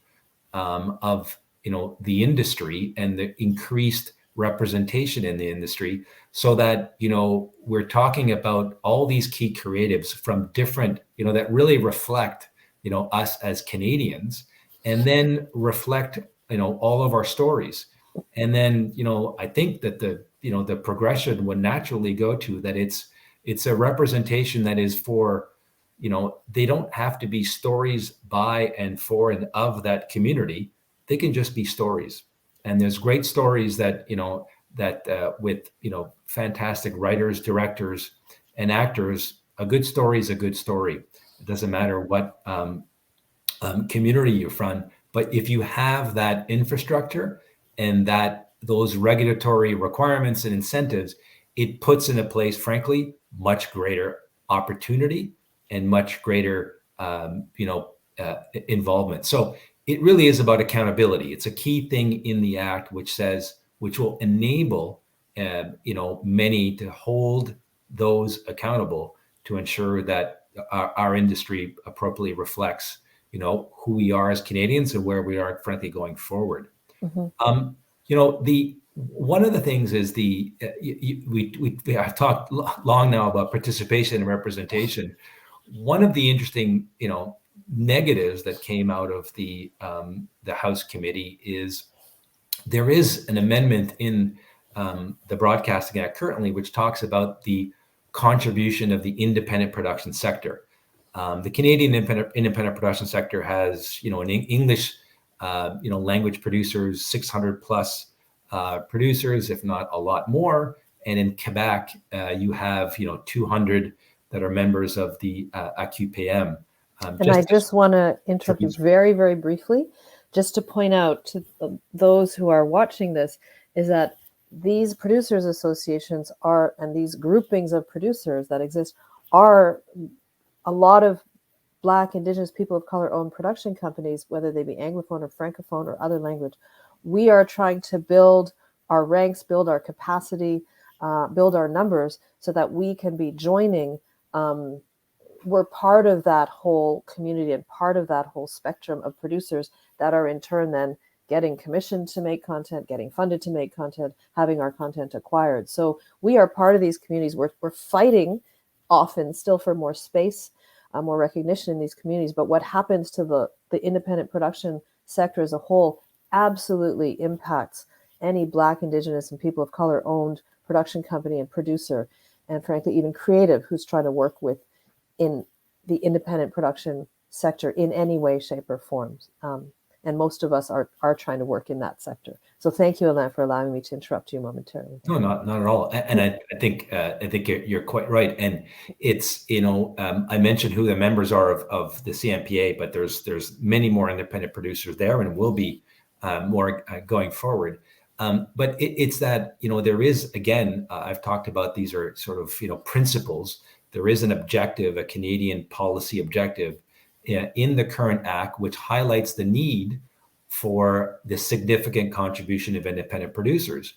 of, the industry and the increased representation in the industry, so that, we're talking about all these key creatives from different, that really reflect, us as Canadians, and then reflect, all of our stories. And then, I think that the the progression would naturally go to that. It's a representation that is for, they don't have to be stories by and for and of that community. They can just be stories. And there's great stories that, with, fantastic writers, directors, and actors. A good story is a good story. It doesn't matter what community you're from, but if you have that infrastructure and those regulatory requirements and incentives, it puts into place, frankly, much greater opportunity and much greater, involvement. So it really is about accountability. It's a key thing in the act, which will enable, many to hold those accountable to ensure that our industry appropriately reflects, who we are as Canadians and where we are, frankly, going forward. Mm-hmm. One of the things is I've talked long now about participation and representation. One of the interesting, negatives that came out of the House committee is there is an amendment in the Broadcasting Act currently, which talks about the contribution of the independent production sector. The Canadian independent production sector has, in English, language producers, 600 plus producers, if not a lot more. And in Quebec, you have, 200 that are members of the AQPM. And I just want to interrupt you very, very briefly, just to point out to those who are watching this, is that these producers associations and these groupings of producers that exist are a lot of Black, Indigenous, people of color owned production companies, whether they be Anglophone or Francophone or other language. We are trying to build our ranks, build our capacity, build our numbers so that we can be joining. We're part of that whole community and part of that whole spectrum of producers that are in turn then getting commissioned to make content, getting funded to make content, having our content acquired. So we are part of these communities. We're fighting often still for more space, more recognition in these communities. But what happens to the independent production sector as a whole absolutely impacts any Black, Indigenous, and people of color owned production company and producer, and frankly, even creative who's trying to work in the independent production sector in any way, shape, or form. And most of us are trying to work in that sector. So thank you, Alain, for allowing me to interrupt you momentarily. No, not at all. And I think you're quite right. And it's, I mentioned who the members are of the CMPA, but there's many more independent producers there, and will be more going forward. But it's that, there is, again, I've talked about, these are sort of, principles. There is an objective, a Canadian policy objective in the current act, which highlights the need for the significant contribution of independent producers.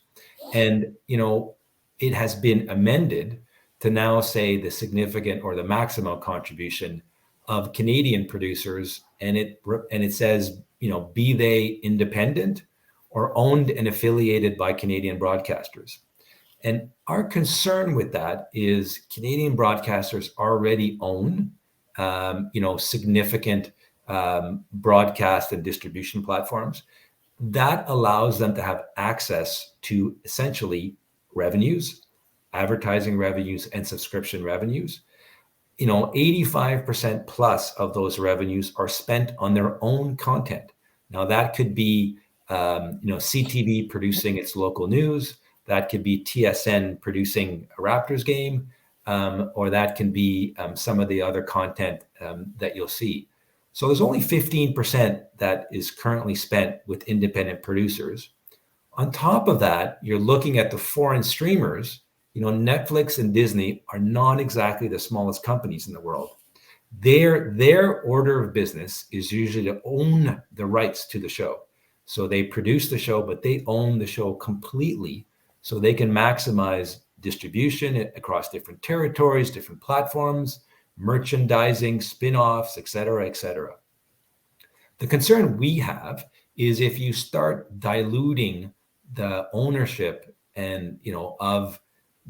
And, it has been amended to now say the significant or the maximum contribution of Canadian producers. And it says, be they independent or owned and affiliated by Canadian broadcasters. And our concern with that is Canadian broadcasters already own, significant broadcast and distribution platforms. That allows them to have access to essentially revenues, advertising revenues, and subscription revenues. 85% plus of those revenues are spent on their own content. Now that could be, CTV producing its local news. That could be TSN producing a Raptors game, or that can be some of the other content that you'll see. So there's only 15% that is currently spent with independent producers. On top of that, you're looking at the foreign streamers. Netflix and Disney are not exactly the smallest companies in the world. Their order of business is usually to own the rights to the show. So they produce the show, but they own the show completely, so they can maximize distribution across different territories, different platforms, merchandising, spin-offs, et cetera, et cetera. The concern we have is if you start diluting the ownership and, of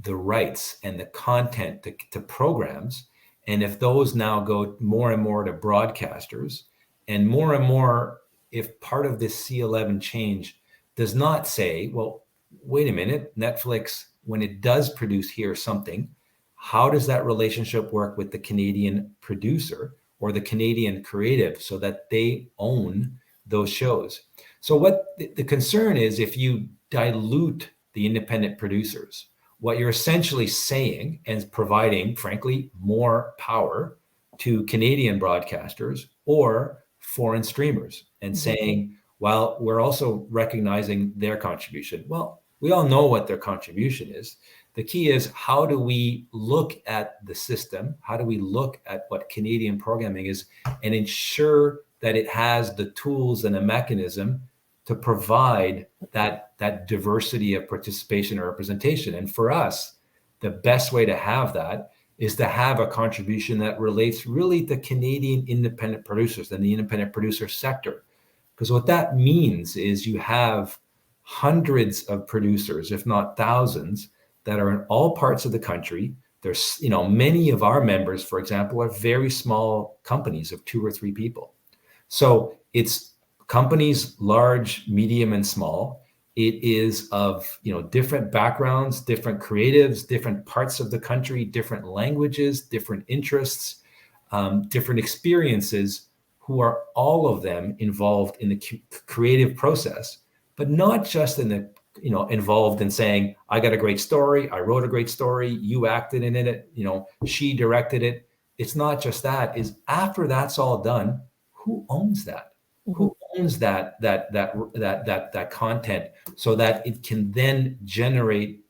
the rights and the content to programs, and if those now go more and more to broadcasters, and more, if part of this C-11 change does not say, well, wait a minute, Netflix, when it does produce here something, how does that relationship work with the Canadian producer or the Canadian creative so that they own those shows? So what the concern is, if you dilute the independent producers, what you're essentially saying and providing, frankly, more power to Canadian broadcasters or foreign streamers, and saying, well, we're also recognizing their contribution. Well, we all know what their contribution is. The key is, how do we look at the system? How do we look at what Canadian programming is and ensure that it has the tools and a mechanism to provide that diversity of participation or representation? And for us, the best way to have that is to have a contribution that relates really to Canadian independent producers and the independent producer sector. Because what that means is you have hundreds of producers, if not thousands, that are in all parts of the country. There's, many of our members, for example, are very small companies of 2 or 3 people. So it's companies, large, medium, and small. It is of, different backgrounds, different creatives, different parts of the country, different languages, different interests, different experiences, who are all of them involved in the creative process, but not just in the, involved in saying, I got a great story, I wrote a great story, you acted in it, she directed it. It's not just that. Is after that's all done, who owns that? Who owns that content, so that it can then generate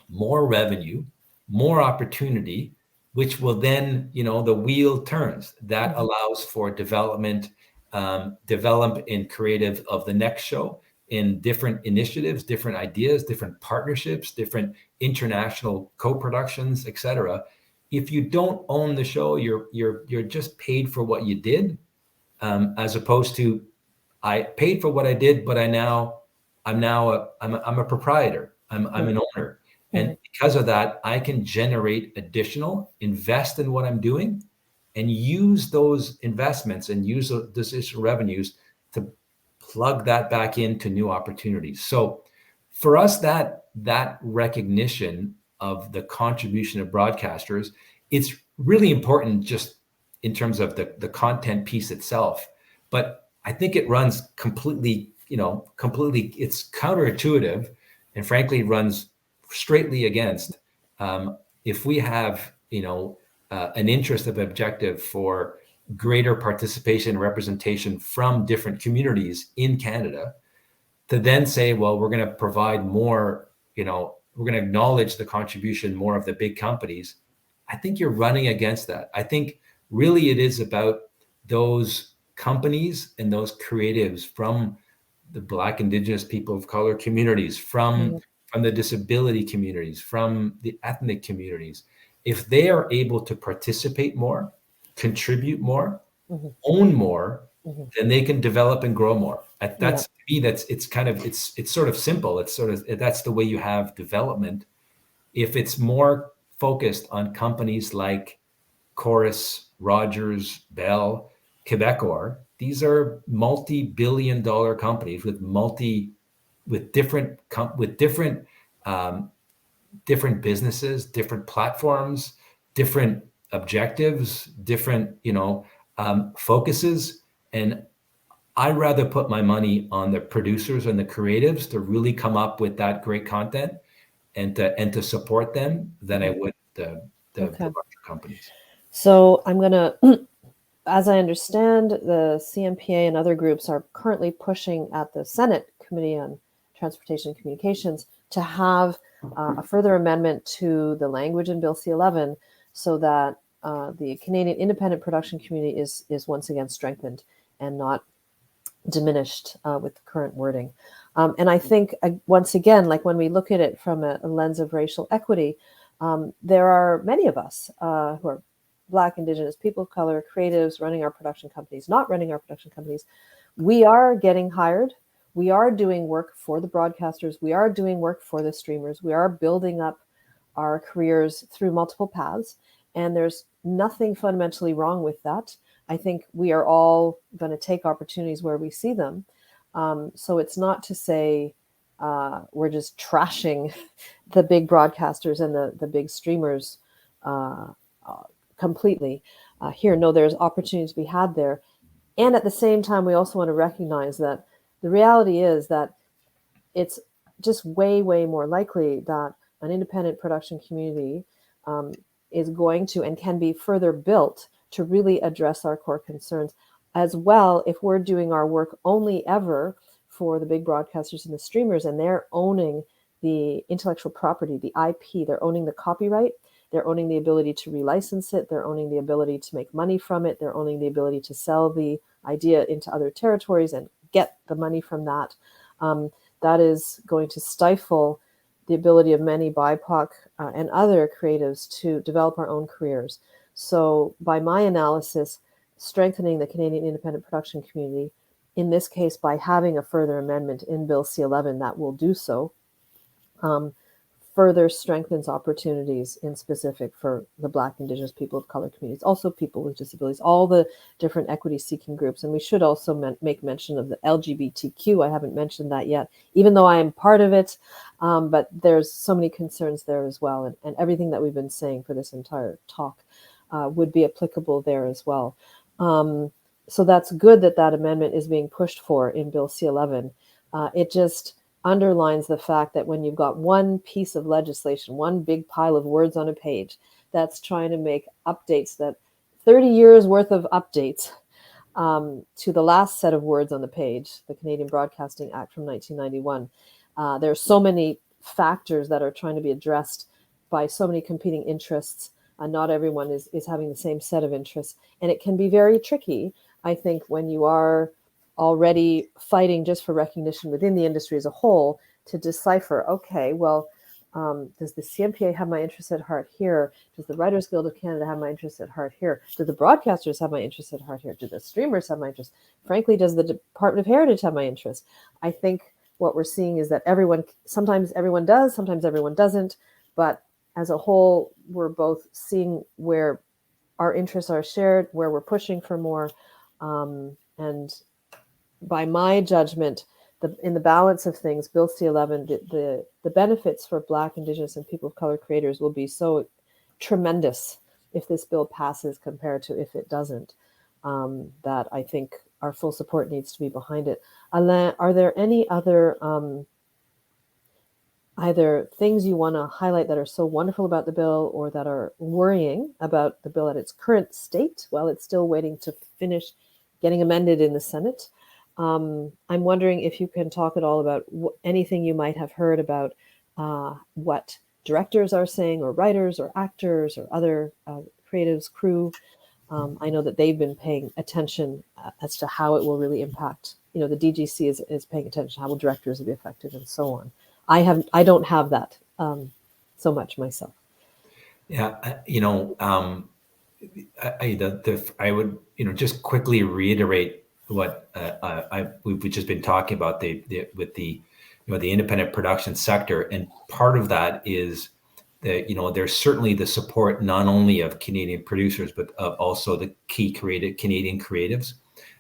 more revenue, more opportunity, which will then, the wheel turns. That allows for development in creative of the next show, in different initiatives, different ideas, different partnerships, different international co-productions, etc. If you don't own the show, you're just paid for what you did, as opposed to, I paid for what I did, but I'm a proprietor. I'm an owner. And because of that, I can generate additional, invest in what I'm doing, and use those investments and use those additional revenues to plug that back into new opportunities. So for us, that recognition of the contribution of broadcasters, it's really important just in terms of the content piece itself. But I think it runs completely, it's counterintuitive, and frankly runs straightly against, if we have, an interest of objective for greater participation and representation from different communities in Canada, to then say, well, we're going to provide more, we're going to acknowledge the contribution more of the big companies. I think you're running against that. I think really it is about those companies and those creatives from the Black, Indigenous, people of color communities, from the disability communities, from the ethnic communities. If they are able to participate more, contribute more, own more, then they can develop and grow more. That's to me, it's sort of simple. That's the way you have development. If it's more focused on companies like Chorus, Rogers, Bell, Quebecor, these are multi-billion-dollar companies with different businesses, different platforms, different objectives, different focuses. And I'd rather put my money on the producers and the creatives to really come up with that great content and to support them than I would the larger companies. So I'm going to, as I understand, the CMPA and other groups are currently pushing at the Senate Committee on Transportation and Communications to have a further amendment to the language in Bill C-11, so that the Canadian independent production community is once again strengthened and not diminished with the current wording. And I think, once again, like when we look at it from a lens of racial equity, there are many of us who are Black, Indigenous, people of color, creatives, running our production companies, not running our production companies. We are getting hired. We are doing work for the broadcasters. We are doing work for the streamers. We are building up our careers through multiple paths. And there's nothing fundamentally wrong with that. I think we are all going to take opportunities where we see them. So it's not to say we're just trashing the big broadcasters and the big streamers completely. Here, no, there's opportunities to be had there. And at the same time, we also want to recognize that the reality is that it's just way, way more likely that an independent production community is going to and can be further built to really address our core concerns as well. If we're doing our work only ever for the big broadcasters and the streamers, and they're owning the intellectual property, the IP, they're owning the copyright, they're owning the ability to relicense it, they're owning the ability to make money from it, they're owning the ability to sell the idea into other territories and get the money from that. That is going to stifle the ability of many BIPOC and other creatives to develop our own careers. So by my analysis, strengthening the Canadian independent production community, in this case, by having a further amendment in Bill C-11 that will do so, further strengthens opportunities in specific for the Black, Indigenous, people of color communities, also people with disabilities, all the different equity-seeking groups. And we should also make mention of the LGBTQ. I haven't mentioned that yet, even though I am part of it, but there's so many concerns there as well. And everything that we've been saying for this entire talk would be applicable there as well. So that's good that that amendment is being pushed for in Bill C-11. It just underlines the fact that when you've got one piece of legislation, one big pile of words on a page that's trying to make updates, that 30 years worth of updates to the last set of words on the page, the Canadian Broadcasting Act from 1991, there are so many factors that are trying to be addressed by so many competing interests. Not everyone is having the same set of interests. And it can be very tricky, I think, when you are already fighting just for recognition within the industry as a whole, to decipher, okay, well, does the CMPA have my interests at heart here? Does the Writers Guild of Canada have my interests at heart here? Do the broadcasters have my interests at heart here? Do the streamers have my interest? Frankly, does the Department of Heritage have my interest? I think what we're seeing is that sometimes everyone does, sometimes everyone doesn't, but as a whole, we're both seeing where our interests are shared, where we're pushing for more, and by my judgment, in the balance of things, Bill C-11, the benefits for Black, Indigenous, and people of color creators will be so tremendous if this bill passes compared to if it doesn't, that I think our full support needs to be behind it. Alain, are there any other either things you want to highlight that are so wonderful about the bill or that are worrying about the bill at its current state while it's still waiting to finish getting amended in the Senate? I'm wondering if you can talk at all about anything you might have heard about what directors are saying, or writers, or actors, or other creatives, crew. I know that they've been paying attention as to how it will really impact. You know, the DGC is paying attention, how will directors be affected, and so on. I don't have that so much myself. Yeah, I would just quickly reiterate what we've just been talking about with the independent production sector, and part of that is that there's certainly the support not only of Canadian producers but of also the key Canadian creatives,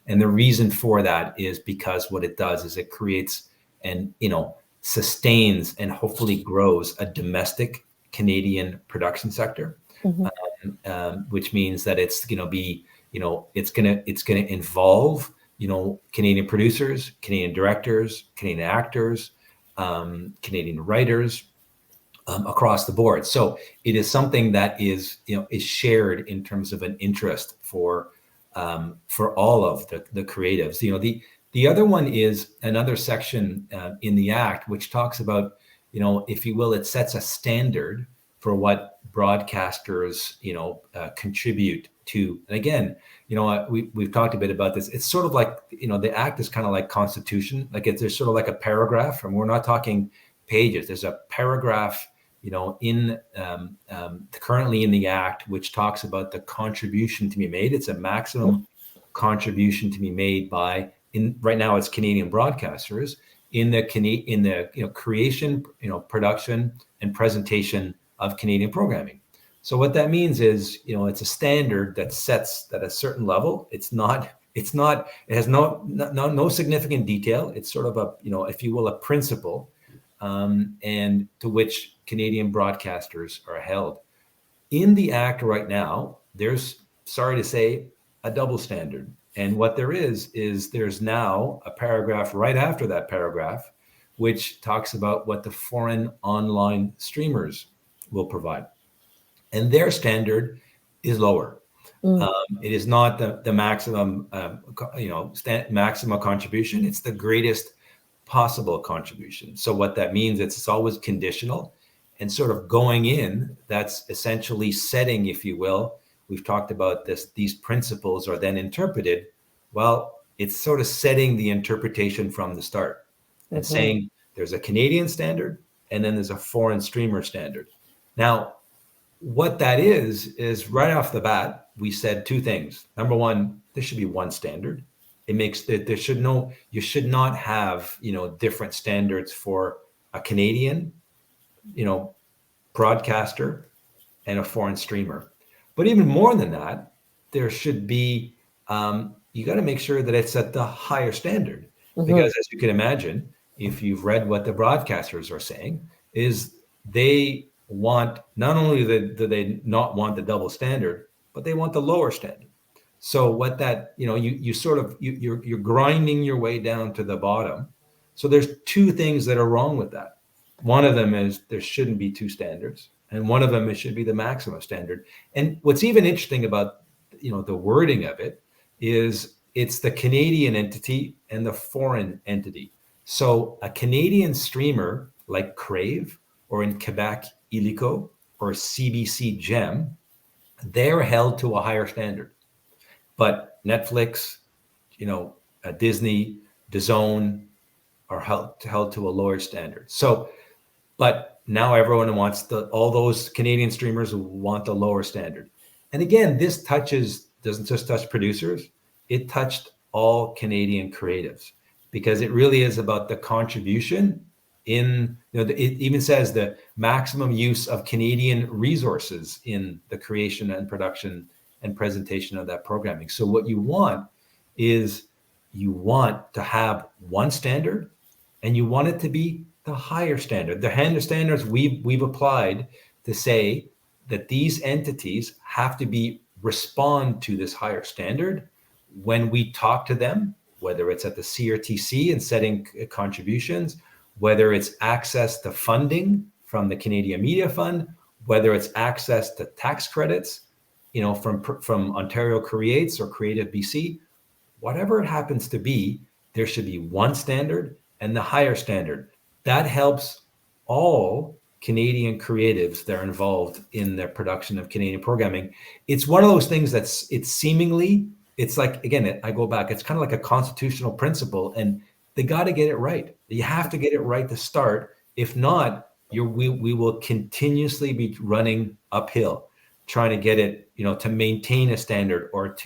and the reason for that is because what it does is it creates and sustains and hopefully grows a domestic Canadian production sector. Mm-hmm. Which means that it's going to be, it's going to involve, Canadian producers, Canadian directors, Canadian actors, Canadian writers, across the board. So it is something that is shared in terms of an interest for all of the creatives. The other one is another section in the Act, which talks about, if you will, it sets a standard for what broadcasters, contribute to. And again, we've talked a bit about this. It's sort of like, the Act is kind of like Constitution. Like there's sort of like a paragraph, and we're not talking pages. There's a paragraph, in currently in the Act, which talks about the contribution to be made. It's a maximum contribution to be made by, right now it's Canadian broadcasters in the creation, production and presentation of Canadian programming. So what that means is, it's a standard that sets at a certain level. It has no significant detail. It's sort of a, if you will, a principle, and to which Canadian broadcasters are held. In the act right now, there's, sorry to say, a double standard. And what there is there's now a paragraph right after that paragraph, which talks about what the foreign online streamers will provide. And their standard is lower. It is not the maximum, maximum contribution. It's the greatest possible contribution. So what that means, it's always conditional, and sort of going in, that's essentially setting, if you will. We've talked about this. These principles are then interpreted. Well, it's sort of setting the interpretation from the start and saying there's a Canadian standard and then there's a foreign streamer standard. Now, what that is right off the bat, we said two things. Number one, there should be one standard. It makes that you should not have, different standards for a Canadian, broadcaster and a foreign streamer. But even more than that, there should be, you got to make sure that it's at the higher standard, because as you can imagine, if you've read what the broadcasters are saying, is they want, not only do they not want the double standard, but they want the lower standard. So what that, you're grinding your way down to the bottom. So there's two things that are wrong with that. One of them is there shouldn't be two standards, and one of them, it should be the maximum standard. And what's even interesting about, the wording of it is it's the Canadian entity and the foreign entity. So a Canadian streamer like Crave, or in Quebec, Illico, or CBC Gem, they're held to a higher standard. But Netflix, Disney, DAZN are held to a lower standard. So, but now everyone wants all those Canadian streamers want the lower standard. And again, this doesn't just touch producers, it touched all Canadian creatives, because it really is about the contribution in, it even says the maximum use of Canadian resources in the creation and production and presentation of that programming. So what you want is, you want to have one standard, and you want it to be the higher standard. The standards we've applied to say that these entities have to respond to this higher standard when we talk to them, whether it's at the CRTC and setting contributions, whether it's access to funding from the Canadian Media Fund, whether it's access to tax credits, from Ontario Creates or Creative BC, whatever it happens to be, there should be one standard and the higher standard. That helps all Canadian creatives that are involved in the production of Canadian programming. It's one of those things it's like, again, I go back, it's kind of like a constitutional principle, and they got to get it right. You have to get it right to start. If not, we will continuously be running uphill, trying to get it, to maintain a standard, or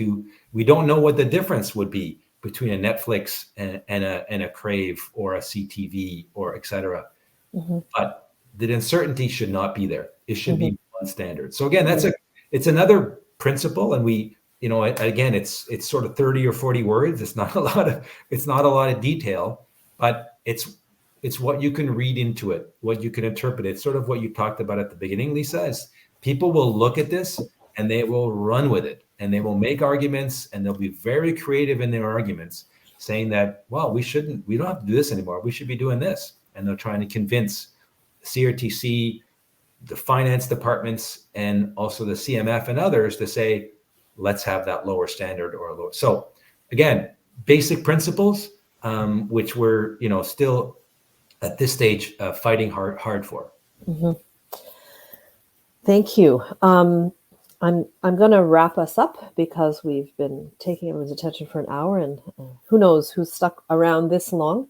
we don't know what the difference would be between a Netflix and a Crave or a CTV or et cetera. But the uncertainty should not be there. It should be one standard. So again, it's another principle, and again, it's sort of 30 or 40 words. It's not a lot of detail, but it's what you can read into it, what you can interpret. It's sort of what you talked about at the beginning, Lisa, is people will look at this and they will run with it, and they will make arguments, and they'll be very creative in their arguments, saying that, well, we don't have to do this anymore. We should be doing this. And they're trying to convince CRTC, the finance departments, and also the CMF and others to say, let's have that lower standard or lower. So again, basic principles, which we're, still at this stage fighting hard for. Thank you. I'm going to wrap us up, because we've been taking everyone's attention for an hour, and who knows who's stuck around this long.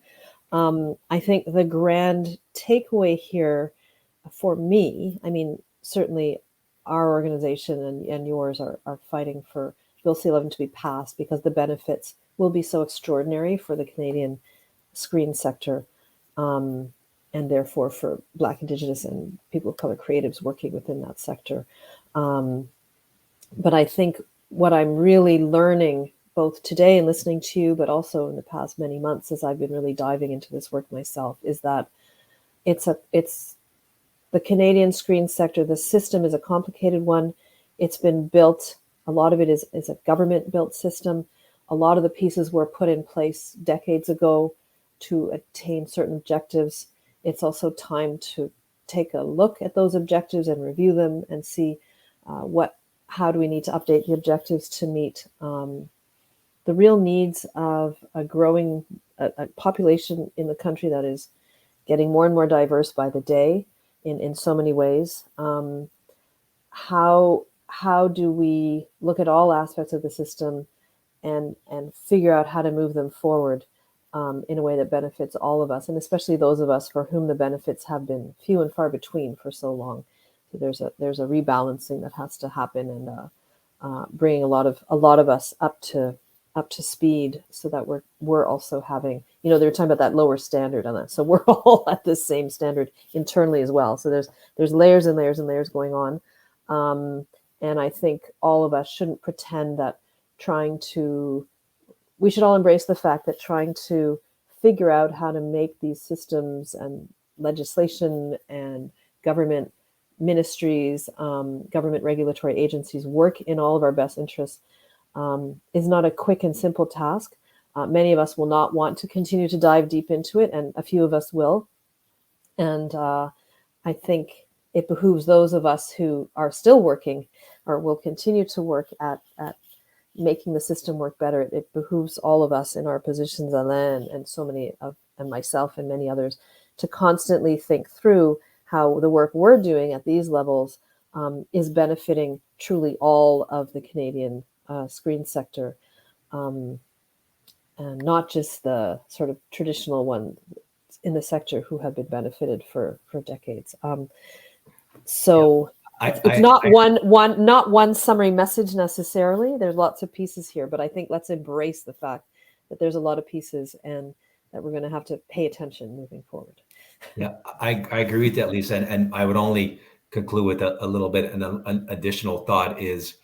I think the grand takeaway here for me, certainly our organization and yours are fighting for Bill C-11 to be passed, because the benefits will be so extraordinary for the Canadian screen sector, and therefore for Black, Indigenous, and people of color creatives working within that sector. But I think what I'm really learning, both today and listening to you, but also in the past many months as I've been really diving into this work myself, is that it's the Canadian screen sector. The system is a complicated one. It's been built. A lot of it is a government-built system. A lot of the pieces were put in place decades ago to attain certain objectives. It's also time to take a look at those objectives and review them and see how do we need to update the objectives to meet the real needs of a growing a population in the country that is getting more and more diverse by the day in so many ways. How do we look at all aspects of the system and figure out how to move them forward in a way that benefits all of us, and especially those of us for whom the benefits have been few and far between for so long. So there's a rebalancing that has to happen, and bringing a lot of us up to speed, so that we're also having, they were talking about that lower standard on that, so we're all at the same standard internally as well. So there's layers and layers and layers going on, and I think all of us shouldn't pretend that we should all embrace the fact that trying to figure out how to make these systems and legislation and government ministries, government regulatory agencies work in all of our best interests is not a quick and simple task. Many of us will not want to continue to dive deep into it, and a few of us will. And I think it behooves those of us who are still working or will continue to work at making the system work better. It behooves all of us in our positions, Alain and so many and myself and many others, to constantly think through how the work we're doing at these levels is benefiting truly all of the Canadian screen sector, and not just the sort of traditional ones in the sector who have been benefited for decades. It's not one summary message necessarily. There's lots of pieces here, but I think let's embrace the fact that there's a lot of pieces and that we're going to have to pay attention moving forward. Yeah, I agree with that, Lisa. And I would only conclude with a little bit, an additional thought is,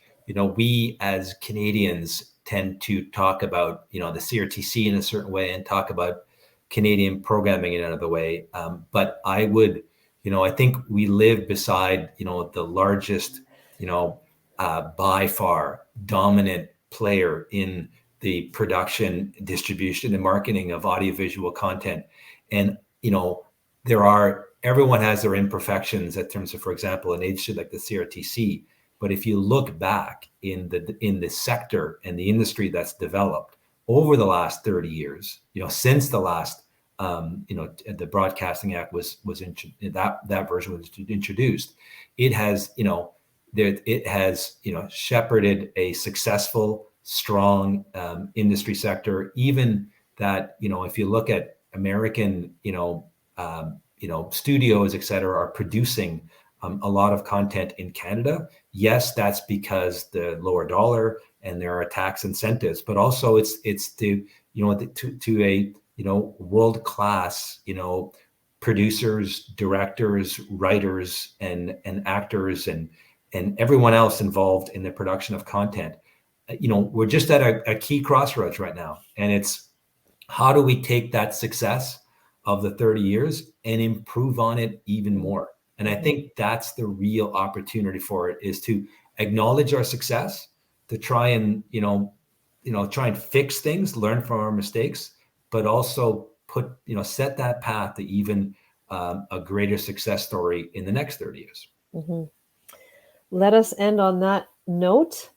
we as Canadians tend to talk about, the CRTC in a certain way and talk about Canadian programming in another way. But I would, I think we live beside, the largest, by far dominant player in the production, distribution, and marketing of audiovisual content. And, everyone has their imperfections in terms of, for example, an agency like the CRTC. But if you look back in the sector and the industry that's developed over the last 30 years, since the last, the Broadcasting Act was that version was introduced, it has, shepherded a successful, strong industry sector. Even that, if you look at American, studios, et cetera, are producing a lot of content in Canada. Yes, that's because the lower dollar and there are tax incentives, but also it's to a world class producers, directors, writers, and actors, and everyone else involved in the production of content. We're just at a key crossroads right now, and it's how do we take that success of the 30 years and improve on it even more. And I think that's the real opportunity for it, is to acknowledge our success, to try and, try and fix things, learn from our mistakes, but also set that path to even a greater success story in the next 30 years. Mm-hmm. Let us end on that note.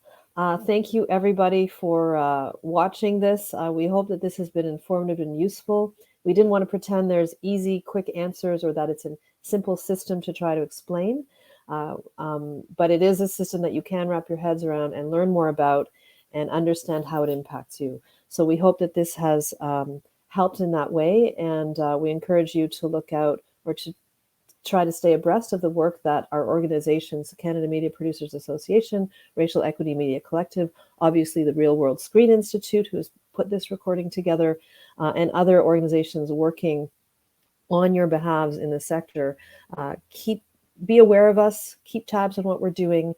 Thank you, everybody, for watching this. We hope that this has been informative and useful. We didn't want to pretend there's easy, quick answers or that it's a simple system to try to explain. But it is a system that you can wrap your heads around and learn more about and understand how it impacts you. So we hope that this has helped in that way. And we encourage you to look out or to try to stay abreast of the work that our organizations, Canada Media Producers Association, Racial Equity Media Collective, obviously the Reelworld Screen Institute, who has put this recording together, and other organizations working on your behalves in the sector. Be aware of us, keep tabs on what we're doing,